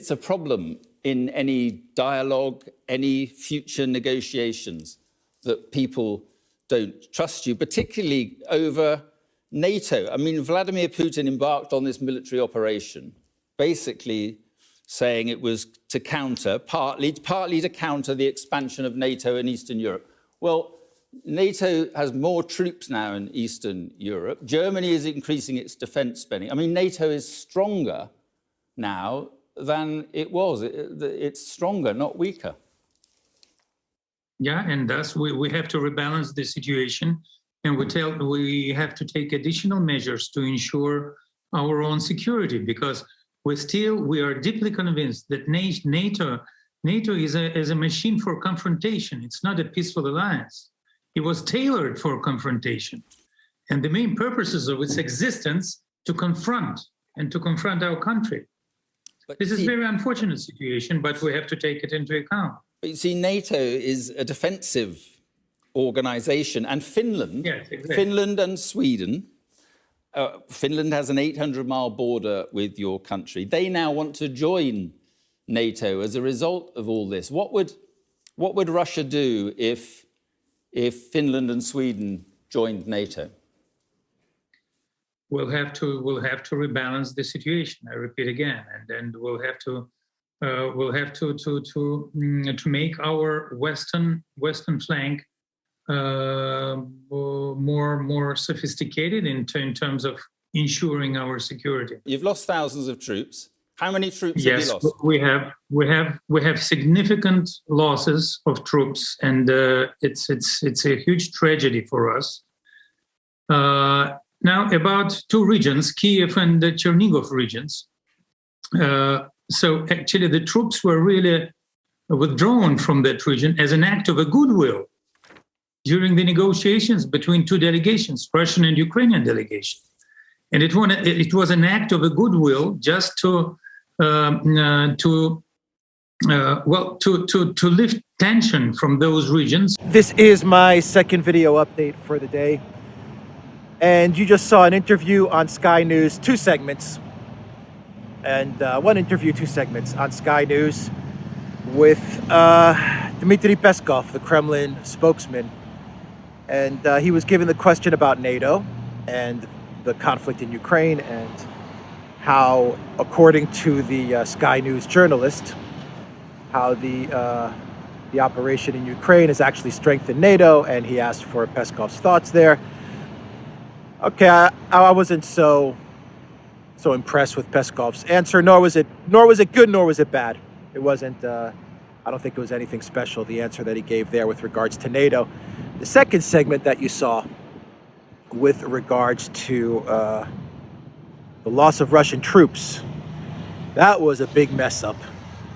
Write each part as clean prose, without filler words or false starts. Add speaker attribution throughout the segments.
Speaker 1: It's a problem in any dialogue, any future negotiations, that people don't trust you, particularly over NATO. I mean, Vladimir Putin embarked on this military operation, basically saying it was to counter, partly to counter the expansion of NATO in Eastern Europe. Well, NATO has more troops now in Eastern Europe. Germany is increasing its defense spending. I mean, NATO is stronger now than it was. It's stronger, not weaker.
Speaker 2: Yeah, and thus we have to rebalance the situation, and we have to take additional measures to ensure our own security, because we are deeply convinced that NATO is a machine for confrontation. It's not a peaceful alliance. It was tailored for confrontation, and the main purposes of its existence to confront our country. But this is a very unfortunate situation, but we have to take it into account.
Speaker 1: But you see, NATO is a defensive organization, and Finland,
Speaker 2: yes, exactly.
Speaker 1: Finland and Sweden, Finland has an 800-mile border with your country. They now want to join NATO as a result of all this. What would Russia do if Finland and Sweden joined NATO?
Speaker 2: We'll have to rebalance the situation. I repeat again, and we'll have to make our western flank more sophisticated in terms of ensuring our security.
Speaker 1: You've lost thousands of troops. How many troops have you lost?
Speaker 2: Yes, we have significant losses of troops, and it's a huge tragedy for us. Now, about two regions, Kiev and the Chernigov regions. So actually, the troops were really withdrawn from that region as an act of a goodwill during the negotiations between two delegations, Russian and Ukrainian delegation. And it was an act of a goodwill just to lift tension from those regions.
Speaker 3: This is my second video update for the day. And you just saw an interview on Sky News, two segments. And one interview, two segments on Sky News with Dmitry Peskov, the Kremlin spokesman. And he was given the question about NATO and the conflict in Ukraine, and how, according to the Sky News journalist, how the operation in Ukraine has actually strengthened NATO, and he asked for Peskov's thoughts there. Okay, I wasn't so impressed with Peskov's answer, nor was it good, nor was it bad. It wasn't, I don't think it was anything special, the answer that he gave there with regards to NATO. The second segment that you saw with regards to the loss of Russian troops, that was a big mess up.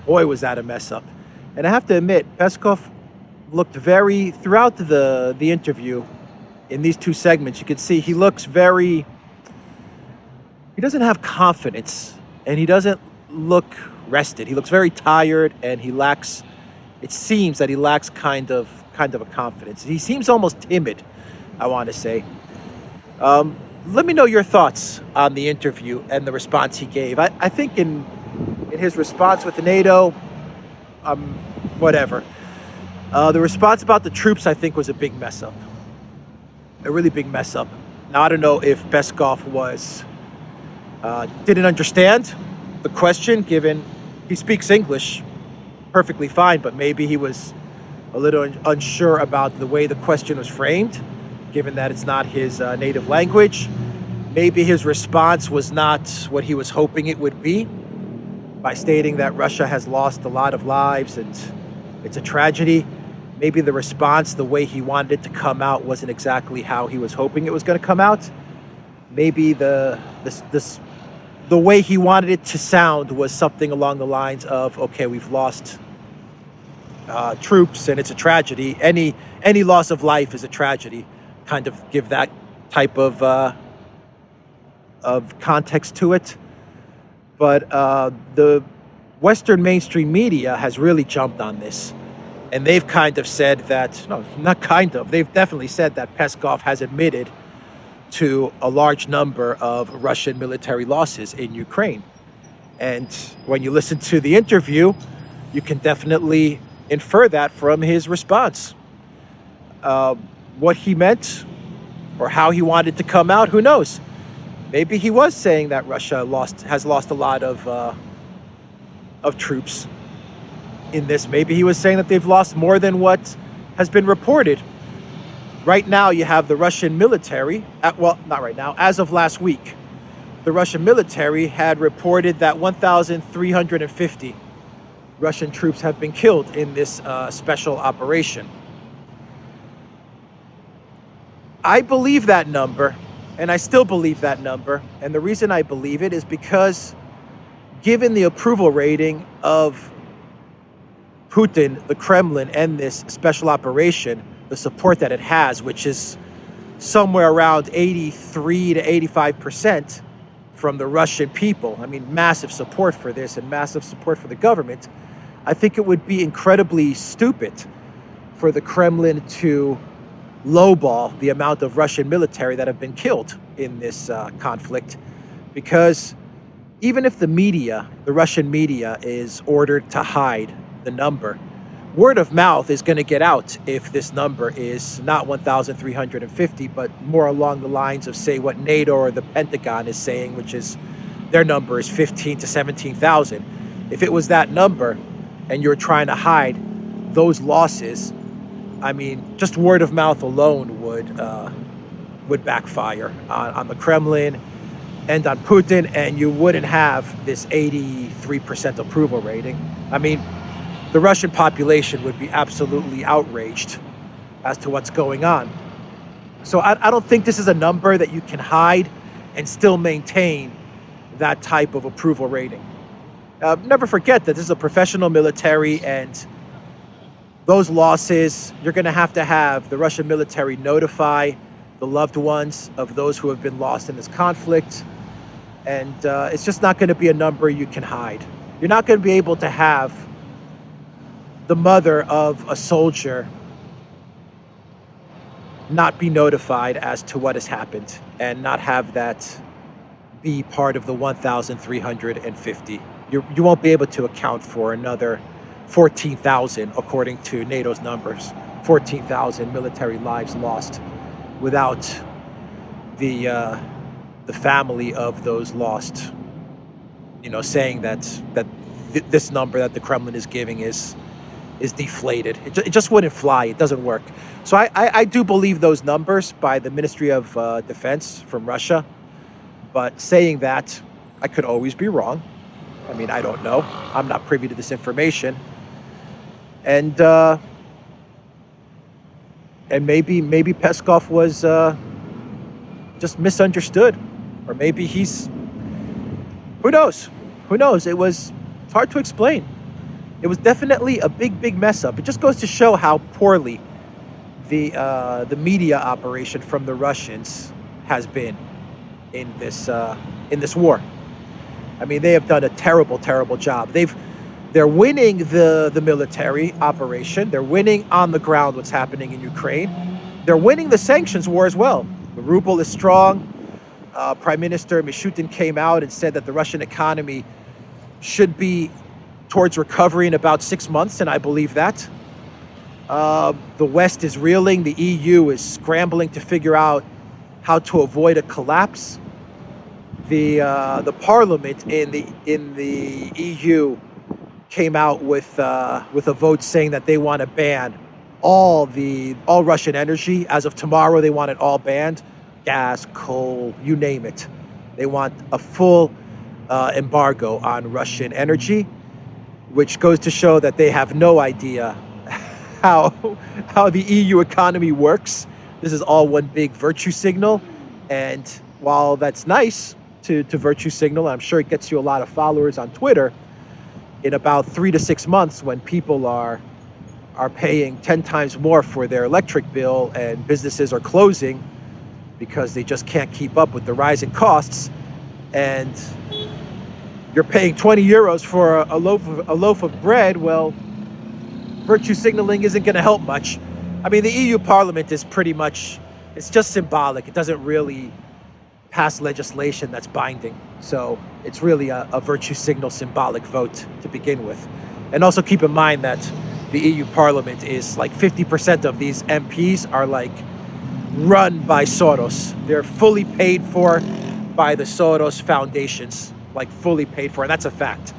Speaker 3: Boy, was that a mess up. And I have to admit, Peskov looked throughout the interview, in these two segments, you can see he looks he doesn't have confidence, and he doesn't look rested. He looks very tired, and it seems that he lacks kind of a confidence. He seems almost timid, I want to say. Let me know your thoughts on the interview and the response he gave. I think in his response with the NATO, whatever. The response about the troops, I think, was a big mess up. A really big mess up. Now, I don't know if Peskov didn't understand the question, given he speaks English perfectly fine, but maybe he was a little unsure about the way the question was framed, given that it's not his native language. Maybe his response was not what he was hoping it would be, by stating that Russia has lost a lot of lives and it's a tragedy. Maybe the response, the way he wanted it to come out, wasn't exactly how he was hoping it was going to come out. Maybe the way he wanted it to sound was something along the lines of, okay, we've lost troops and it's a tragedy. Any loss of life is a tragedy. Kind of give that type of context to it. But the Western mainstream media has really jumped on this. And they've kind of said that, no, not kind of, they've definitely said that Peskov has admitted to a large number of Russian military losses in Ukraine. And when you listen to the interview, you can definitely infer that from his response. What he meant or how he wanted to come out, who knows? Maybe he was saying that Russia has lost a lot of troops in this. Maybe he was saying that they've lost more than what has been reported. Right now, you have the Russian military, well, not right now, as of last week, the Russian military had reported that 1,350 Russian troops have been killed in this special operation. I believe that number, and I still believe that number. And the reason I believe it is because given the approval rating of Putin, the Kremlin, and this special operation, the support that it has, which is somewhere around 83 to 85% from the Russian people. I mean, massive support for this and massive support for the government. I think it would be incredibly stupid for the Kremlin to lowball the amount of Russian military that have been killed in this conflict, because even if the media, the Russian media, is ordered to hide the number, word of mouth is going to get out if this number is not 1,350, but more along the lines of, say, what NATO or the Pentagon is saying, which is their number is 15 to 17,000. If it was that number and you're trying to hide those losses, I mean, just word of mouth alone would backfire on the Kremlin and on Putin, and you wouldn't have this 83% approval rating. I mean, the Russian population would be absolutely outraged as to what's going on. So I don't think this is a number that you can hide and still maintain that type of approval rating. Never forget that this is a professional military, and those losses, you're going to have the Russian military notify the loved ones of those who have been lost in this conflict. And it's just not going to be a number you can hide. You're not going to be able to have the mother of a soldier not be notified as to what has happened and not have that be part of the 1,350. You won't be able to account for another 14,000, according to NATO's numbers, 14,000 military lives lost without the family of those lost, saying that this number that the Kremlin is giving is deflated. It just wouldn't fly. It doesn't work. So I do believe those numbers by the Ministry of Defense from Russia. But saying that, I could always be wrong. I mean, I don't know. I'm not privy to this information. And maybe Peskov was just misunderstood. Or maybe he's... Who knows? Who knows? It's hard to explain. It was definitely a big mess up. It just goes to show how poorly the media operation from the Russians has been in this war. I mean, they have done a terrible job. They're winning the military operation. They're winning on the ground what's happening in Ukraine. They're winning the sanctions war as well. The ruble is strong. Prime Minister BITCHUTE came out and said that the Russian economy should be towards recovery in about 6 months, and I believe that. The West is reeling. The EU is scrambling to figure out how to avoid a collapse. The parliament in the EU came out with a vote saying that they want to ban all Russian energy. As of tomorrow, they want it all banned. Gas, coal, you name it. They want a full embargo on Russian energy, which goes to show that they have no idea how the EU economy works. This is all one big virtue signal. And while that's nice to virtue signal, I'm sure it gets you a lot of followers on Twitter, in about 3 to 6 months, when people are paying 10 times more for their electric bill and businesses are closing because they just can't keep up with the rising costs, and you're paying 20 euros for a loaf of bread, well, virtue signaling isn't going to help much. I mean, the EU Parliament is pretty much, it's just symbolic. It doesn't really pass legislation that's binding. So it's really a virtue signal symbolic vote to begin with. And also keep in mind that the EU Parliament is like 50% of these MPs are like run by Soros. They're fully paid for by the Soros foundations, like fully paid for, and that's a fact.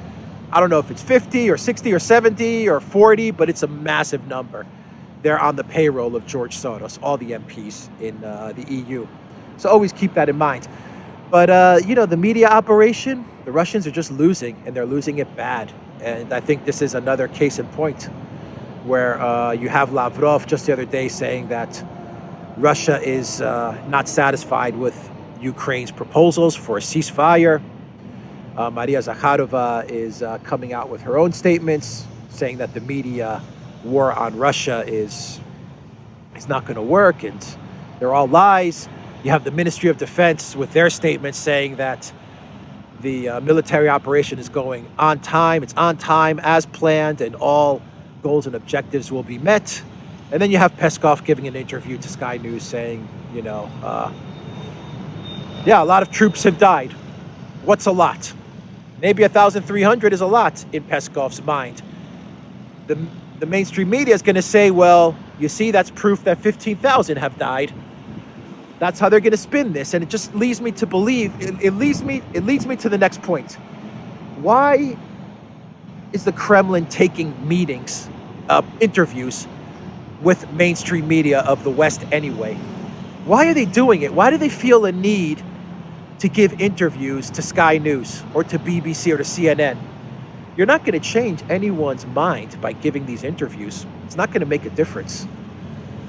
Speaker 3: I don't know if it's 50 or 60 or 70 or 40, but it's a massive number. They're on the payroll of George Soros, all the MPs in the EU. So always keep that in mind. But, you know, the media operation, the Russians are just losing, and they're losing it bad. And I think this is another case in point where you have Lavrov just the other day saying that Russia is not satisfied with Ukraine's proposals for a ceasefire. Maria Zakharova is coming out with her own statements saying that the media war on Russia is not going to work and they're all lies. You have the Ministry of Defense with their statements saying that the military operation is going on time. It's on time as planned and all goals and objectives will be met. And then you have Peskov giving an interview to Sky News saying, you know, yeah, a lot of troops have died. What's a lot? Maybe 1,300 is a lot in Peskov's mind. The mainstream media is going to say, well, you see, that's proof that 15,000 have died. That's how they're going to spin this. And it just leads me to believe, it leads me to the next point. Why is the Kremlin taking meetings, interviews with mainstream media of the West anyway? Why are they doing it? Why do they feel a need to give interviews to Sky News or to BBC or to CNN? You're not going to change anyone's mind by giving these interviews. It's not going to make a difference.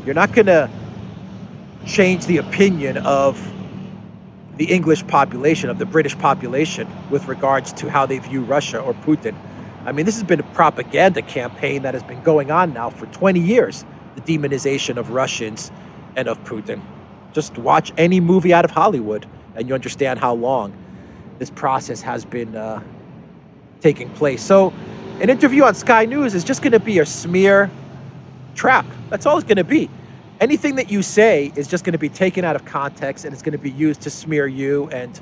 Speaker 3: You're not going to change the opinion of the English population, of the British population, with regards to how they view Russia or Putin. I mean, this has been a propaganda campaign that has been going on now for 20 years, the demonization of Russians and of Putin. Just watch any movie out of Hollywood and you understand how long this process has been taking place. So an interview on Sky News is just going to be a smear trap. That's all it's going to be. Anything that you say is just going to be taken out of context and it's going to be used to smear you. And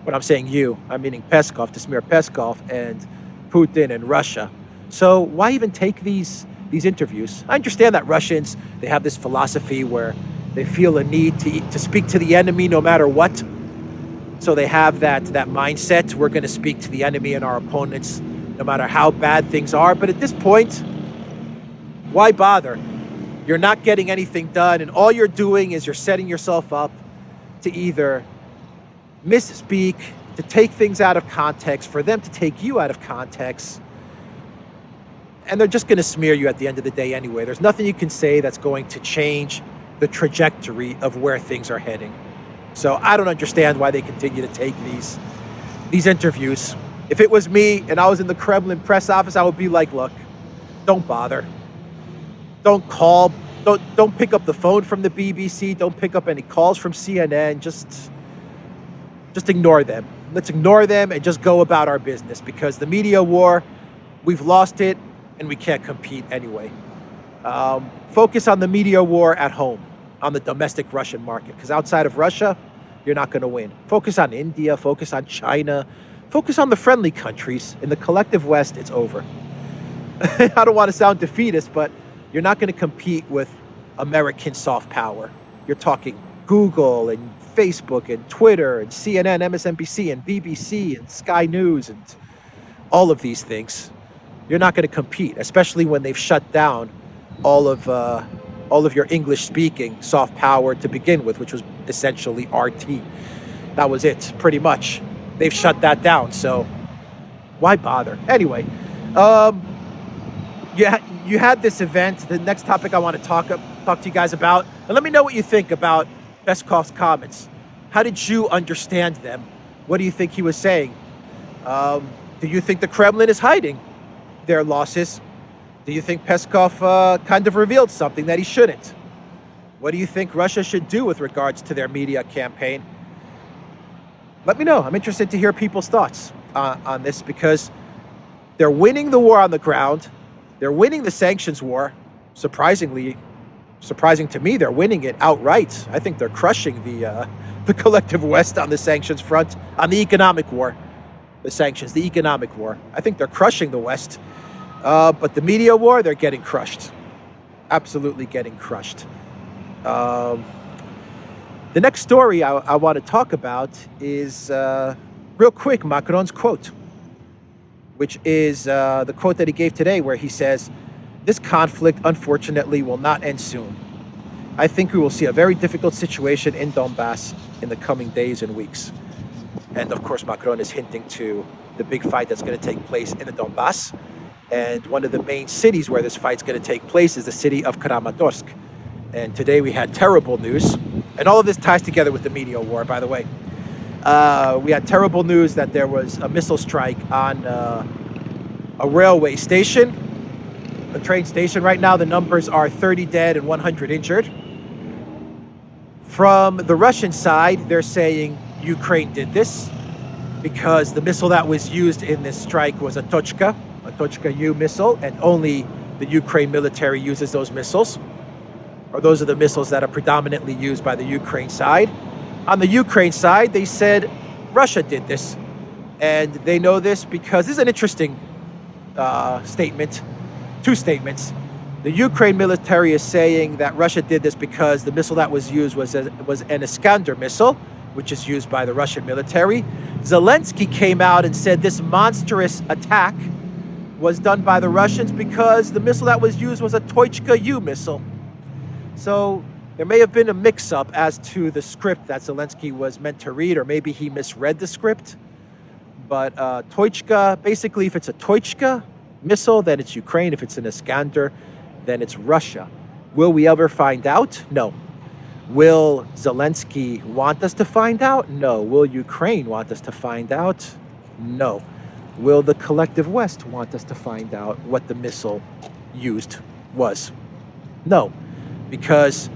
Speaker 3: when I'm saying you, I'm meaning Peskov, to smear Peskov and Putin and Russia. So why even take these interviews? I understand that Russians, they have this philosophy where they feel a need to speak to the enemy no matter what. So they have that mindset. We're going to speak to the enemy and our opponents no matter how bad things are. But at this point, why bother? You're not getting anything done, and all you're doing is you're setting yourself up to either misspeak, to take things out of context, for them to take you out of context, and they're just going to smear you at the end of the day anyway. There's nothing you can say that's going to change the trajectory of where things are heading. So I don't understand why they continue to take these interviews. If it was me and I was in the Kremlin press office, I would be like, look, don't bother. Don't call. Don't pick up the phone from the BBC. Don't pick up any calls from CNN. Just ignore them. Let's ignore them and just go about our business, because the media war, we've lost it and we can't compete anyway. Focus on the media war at home, on the domestic Russian market, because outside of Russia, you're not going to win. Focus on India, focus on China, focus on the friendly countries. In the collective West, it's over. I don't want to sound defeatist, but you're not going to compete with American soft power. You're talking Google and Facebook and Twitter and CNN, MSNBC and BBC and Sky News and all of these things. You're not going to compete, especially when they've shut down all of your English-speaking soft power to begin with, which was essentially RT. That was it, pretty much. They've shut that down, so why bother? Anyway, you had this event. The next topic I want to talk to you guys about, and let me know what you think about Peskov's comments. How did you understand them? What do you think he was saying? Do you think the Kremlin is hiding their losses? Do you think Peskov kind of revealed something that he shouldn't? What do you think Russia should do with regards to their media campaign? Let me know. I'm interested to hear people's thoughts on this, because they're winning the war on the ground. They're winning the sanctions war. Surprising to me, they're winning it outright. I think they're crushing the the collective West on the sanctions front, on the economic war. The sanctions, the economic war. I think they're crushing the West. But the media war, they're getting crushed. Absolutely getting crushed. The next story I want to talk about is, real quick, Macron's quote, which is the quote that he gave today, where he says, "This conflict, unfortunately, will not end soon. I think we will see a very difficult situation in Donbass in the coming days and weeks." And of course, Macron is hinting to the big fight that's going to take place in the Donbass. And one of the main cities where this fight's going to take place is the city of Kramatorsk. And today we had terrible news. And all of this ties together with the media war, by the way. We had terrible news that there was a missile strike on a railway station, a train station. Right now, the numbers are 30 dead and 100 injured. From the Russian side, they're saying Ukraine did this because the missile that was used in this strike was a Tochka U missile, and only the Ukraine military uses those missiles, or those are the missiles that are predominantly used by the Ukraine side. On the Ukraine side, they said Russia did this, and they know this because this is an interesting statement, two statements. The Ukraine military is saying that Russia did this because the missile that was used was an Iskander missile, which is used by the Russian military. Zelensky came out and said this monstrous attack was done by the Russians because the missile that was used was a Tochka U missile. So there may have been a mix-up as to the script that Zelensky was meant to read, or maybe he misread the script. But Tochka, basically, if it's a Tochka missile, then it's Ukraine. If it's an Iskander, then it's Russia. Will we ever find out? No. Will Zelensky want us to find out? No. Will Ukraine want us to find out? No. Will the collective West want us to find out what the missile used was? No. Because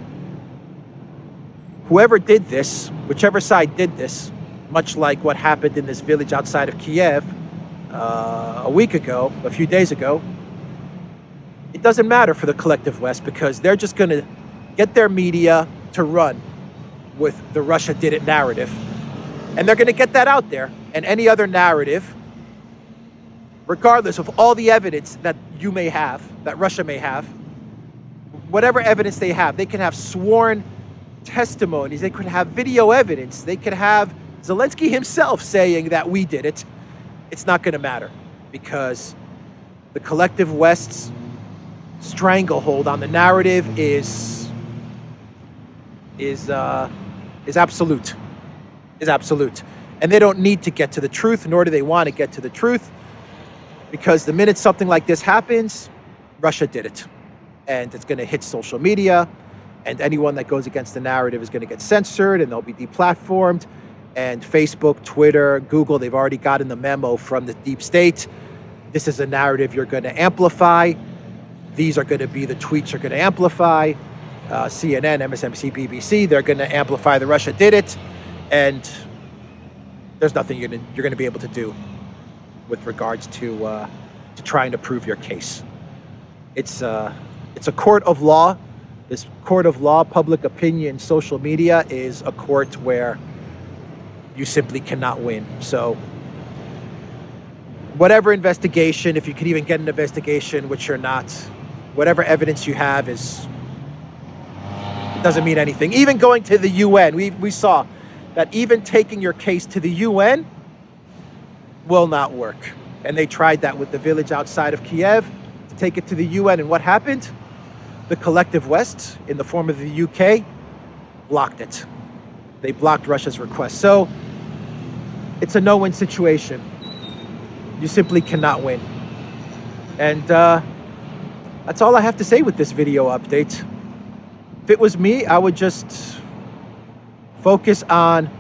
Speaker 3: whoever did this, whichever side did this, much like what happened in this village outside of Kiev a week ago, a few days ago, it doesn't matter for the collective West because they're just going to get their media to run with the Russia did it narrative. And they're going to get that out there. And any other narrative, regardless of all the evidence that you may have, that Russia may have, whatever evidence they have, they can have sworn testimonies, they could have video evidence, they could have Zelensky himself saying that we did it. It's not going to matter because the collective West's stranglehold on the narrative is absolute. Is absolute. And they don't need to get to the truth, nor do they want to get to the truth, because the minute something like this happens, Russia did it. And it's going to hit social media, and anyone that goes against the narrative is going to get censored, and they'll be deplatformed. And Facebook, Twitter, Google, they've already gotten the memo from the deep state. This is a narrative you're going to amplify. These are going to be the tweets you're going to amplify. CNN, MSNBC, BBC, they're going to amplify the Russia did it. And there's nothing you're going to be able to do with regards to trying to prove your case. It's a court of law. This court of law, public opinion, social media is a court where you simply cannot win. So whatever investigation, if you could even get an investigation, which you're not, whatever evidence you have it doesn't mean anything. Even going to the UN, we saw that even taking your case to the UN will not work. And they tried that with the village outside of Kiev, to take it to the UN. And what happened? The collective West, in the form of the UK, blocked it. They blocked Russia's request. So it's a no-win situation. You simply cannot win. And that's all I have to say with this video update. If it was me, I would just focus on,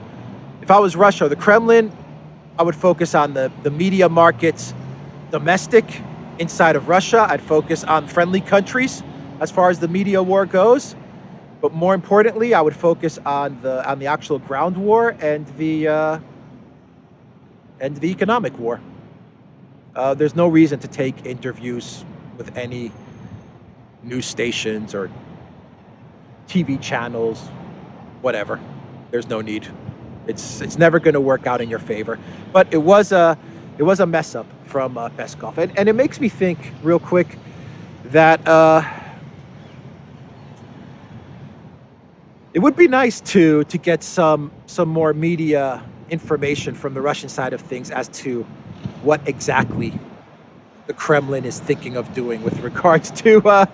Speaker 3: if I was Russia or the Kremlin, I would focus on the media markets, domestic, inside of Russia. I'd focus on friendly countries as far as the media war goes. But more importantly, I would focus on the actual ground war and the economic war. There's no reason to take interviews with any news stations or TV channels, whatever. There's no need. It's never going to work out in your favor. But it was a mess up from Peskov, and it makes me think real quick that it would be nice to get some more media information from the Russian side of things as to what exactly the Kremlin is thinking of doing with regards to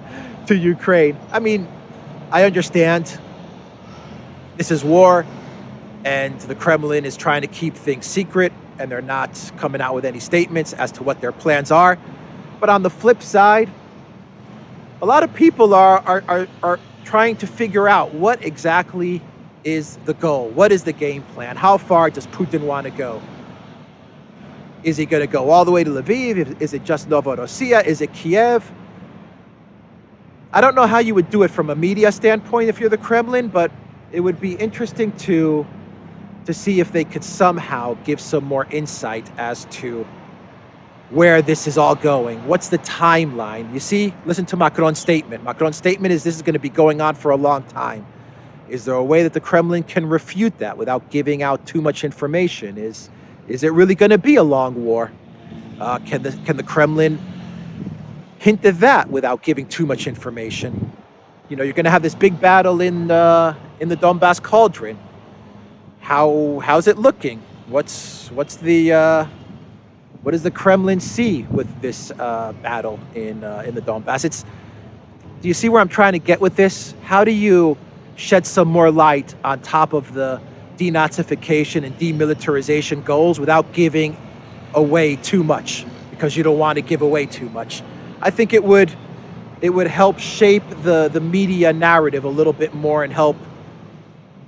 Speaker 3: Ukraine. I mean, I understand this is war, and the Kremlin is trying to keep things secret, and they're not coming out with any statements as to what their plans are. But on the flip side, a lot of people are trying to figure out what exactly is the goal. What is the game plan? How far does Putin want to go? Is he going to go all the way to Lviv? Is it just Novorossiya? Is it Kiev? I don't know how you would do it from a media standpoint if you're the Kremlin, but it would be interesting to see if they could somehow give some more insight as to where this is all going. What's the timeline? You see, listen to Macron's statement. Macron's statement is this is going to be going on for a long time. Is there a way that the Kremlin can refute that without giving out too much information? Is it really going to be a long war? Can the Kremlin hint at that without giving too much information? You know, you're going to have this big battle in the Donbass cauldron. How's it looking? What does the Kremlin see with this battle in the Donbass? Do you see where I'm trying to get with this? How do you shed some more light on top of the denazification and demilitarization goals without giving away too much? Because you don't want to give away too much. I think it would help shape the media narrative a little bit more and help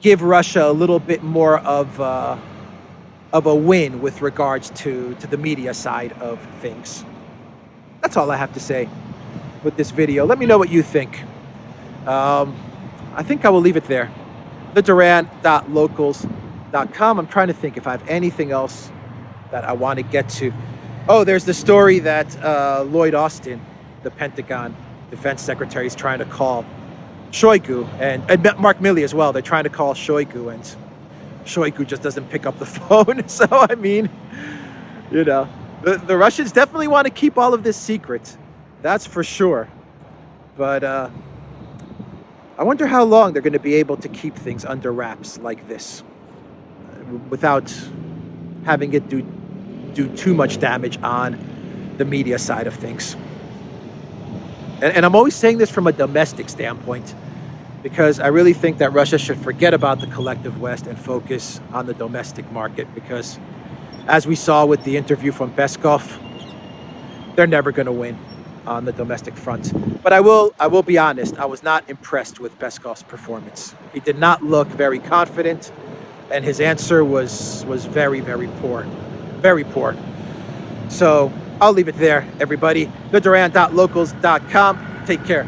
Speaker 3: give Russia a little bit more of a win with regards to the media side of things. That's all I have to say with this video. Let me know what you think. I think I will leave it there. Duran.locals.com. I'm trying to think if I have anything else that I want to get to. Oh, there's the story that Lloyd Austin, the Pentagon Defense Secretary, is trying to call Shoigu and Mark Milley as well. They're trying to call Shoigu, and Shoigu just doesn't pick up the phone. So, I mean, you know, the Russians definitely want to keep all of this secret. That's for sure. But I wonder how long they're going to be able to keep things under wraps like this without having it do too much damage on the media side of things. And I'm always saying this from a domestic standpoint, because I really think that Russia should forget about the collective West and focus on the domestic market, because as we saw with the interview from Peskov, they're never going to win on the domestic front. But I will be honest, I was not impressed with Peskov's performance. He did not look very confident, and his answer was very, very poor. Very poor. So I'll leave it there, everybody. Duran.locals.com. Take care.